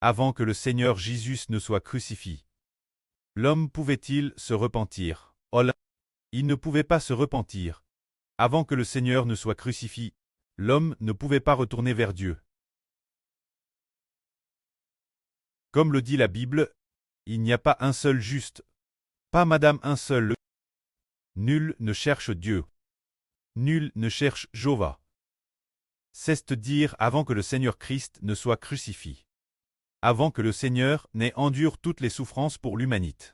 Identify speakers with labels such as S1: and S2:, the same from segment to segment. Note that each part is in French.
S1: avant que le Seigneur Jésus ne soit crucifié. L'homme pouvait-il se repentir? Oh là! Il ne pouvait pas se repentir. Avant que le Seigneur ne soit crucifié, l'homme ne pouvait pas retourner vers Dieu. Comme le dit la Bible, il n'y a pas un seul juste, pas madame un seul. Nul ne cherche Dieu. Nul ne cherche Jéhovah. C'est-à-dire avant que le Seigneur Christ ne soit crucifié. Avant que le Seigneur n'ait endure toutes les souffrances pour l'humanité.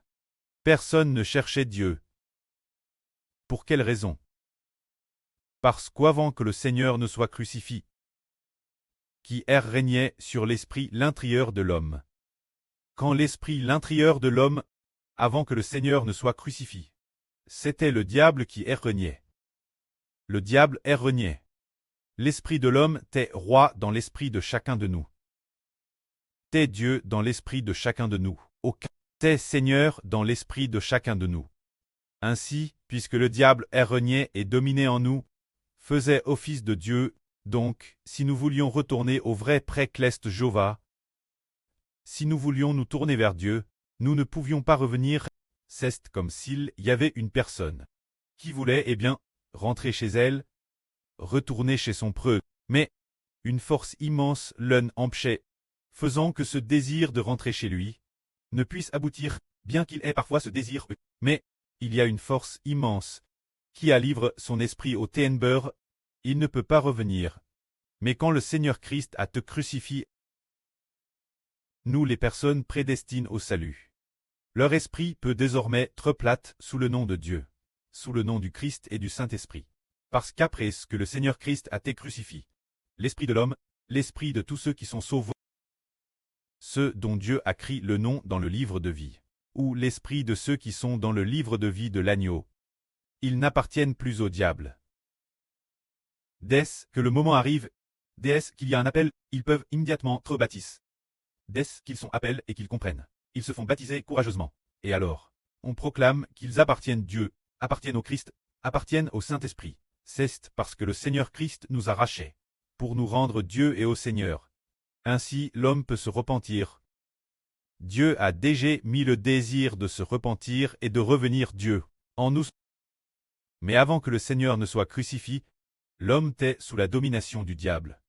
S1: Personne ne cherchait Dieu. Pour quelle raison? Parce qu'avant que le Seigneur ne soit crucifié, qui régnait sur l'esprit l'intérieur de l'homme. Quand l'esprit l'intérieur de l'homme, avant que le Seigneur ne soit crucifié, c'était le diable qui régnait. Le diable régnait. L'esprit de l'homme t'est roi dans l'esprit de chacun de nous. T'es Dieu dans l'esprit de chacun de nous. T'es Seigneur dans l'esprit de chacun de nous. Ainsi, puisque le diable régnait et dominait en nous, faisait office de Dieu, donc, si nous voulions retourner au vrai précleste Jéhovah, si nous voulions nous tourner vers Dieu, nous ne pouvions pas revenir. C'est comme s'il y avait une personne qui voulait, rentrer chez elle, retourner chez son preux, mais une force immense l'en empêchait, faisant que ce désir de rentrer chez lui ne puisse aboutir, bien qu'il ait parfois ce désir, mais il y a une force immense qui a livré son esprit au ténèbres, il ne peut pas revenir. Mais quand le Seigneur Christ a te crucifié, nous les personnes prédestinées au salut, leur esprit peut désormais être plate sous le nom de Dieu, sous le nom du Christ et du Saint-Esprit. Parce qu'après ce que le Seigneur Christ a été crucifié, l'esprit de l'homme, l'esprit de tous ceux qui sont sauvés, ceux dont Dieu a écrit le nom dans le livre de vie, ou l'esprit de ceux qui sont dans le livre de vie de l'agneau, ils n'appartiennent plus au diable. Dès que le moment arrive, dès qu'il y a un appel, ils peuvent immédiatement être baptisés. Dès qu'ils sont appelés et qu'ils comprennent, ils se font baptiser courageusement. Et alors, on proclame qu'ils appartiennent Dieu, appartiennent au Christ, appartiennent au Saint-Esprit. C'est parce que le Seigneur Christ nous a rachés, pour nous rendre Dieu et au Seigneur. Ainsi l'homme peut se repentir. Dieu a déjà mis le désir de se repentir et de revenir Dieu en nous. Mais avant que le Seigneur ne soit crucifié, l'homme était sous la domination du diable.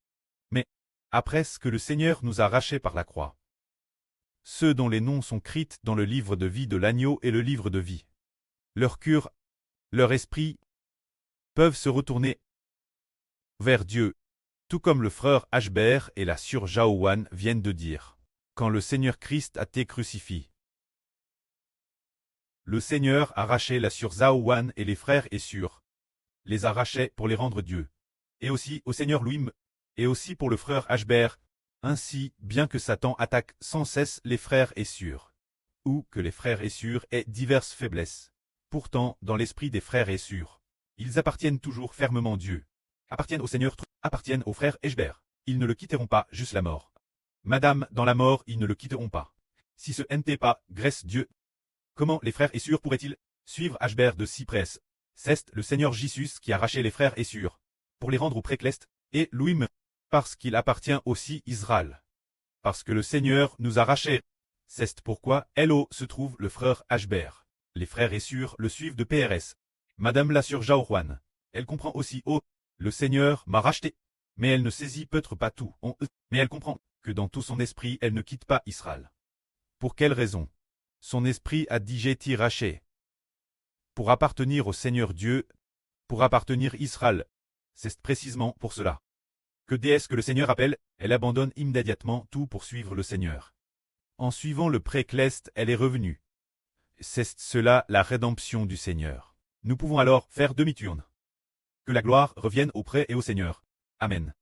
S1: Mais, après ce que le Seigneur nous a rachés par la croix, ceux dont les noms sont écrits dans le livre de vie de l'agneau et le livre de vie, leur cœur, leur esprit, peuvent se retourner vers Dieu, tout comme le frère Ashbert et la sœur Jaowan viennent de dire, quand le Seigneur Christ a été crucifié. Le Seigneur a raché la sœur Jaowan et les frères et sœurs, les a rachés pour les rendre Dieu, et aussi au Seigneur lui-même, et aussi pour le frère Ashbert, ainsi, bien que Satan attaque sans cesse les frères et sœurs, ou que les frères et sœurs aient diverses faiblesses, pourtant, dans l'esprit des frères et sœurs, ils appartiennent toujours fermement Dieu, appartiennent au Seigneur, appartiennent aux frères Ashbert, ils ne le quitteront pas jusqu'à la mort. Madame, dans la mort, ils ne le quitteront pas. Si ce n'était pas, grâce Dieu, comment les frères et sœurs pourraient-ils suivre Ashbert de si près? C'est le Seigneur Jésus qui a raché les frères et sœurs, pour les rendre au précleste, et lui-même, parce qu'il appartient aussi Israël. Parce que le Seigneur nous a rachés. C'est pourquoi, Hello se trouve le frère Ashbert. Les frères et sœurs le suivent de PRS. Madame la sœur Jaowan, elle comprend aussi, oh, le Seigneur m'a racheté. Mais elle ne saisit peut-être pas tout, mais elle comprend que dans tout son esprit elle ne quitte pas Israël. Pour quelle raison? Son esprit a dit j'ai été raché. Pour appartenir au Seigneur Dieu, pour appartenir Israël. C'est précisément pour cela que dès que le Seigneur appelle, elle abandonne immédiatement tout pour suivre le Seigneur. En suivant le précleste, elle est revenue. C'est cela la rédemption du Seigneur. Nous pouvons alors faire demi-tourne. Que la gloire revienne auprès et au Seigneur. Amen.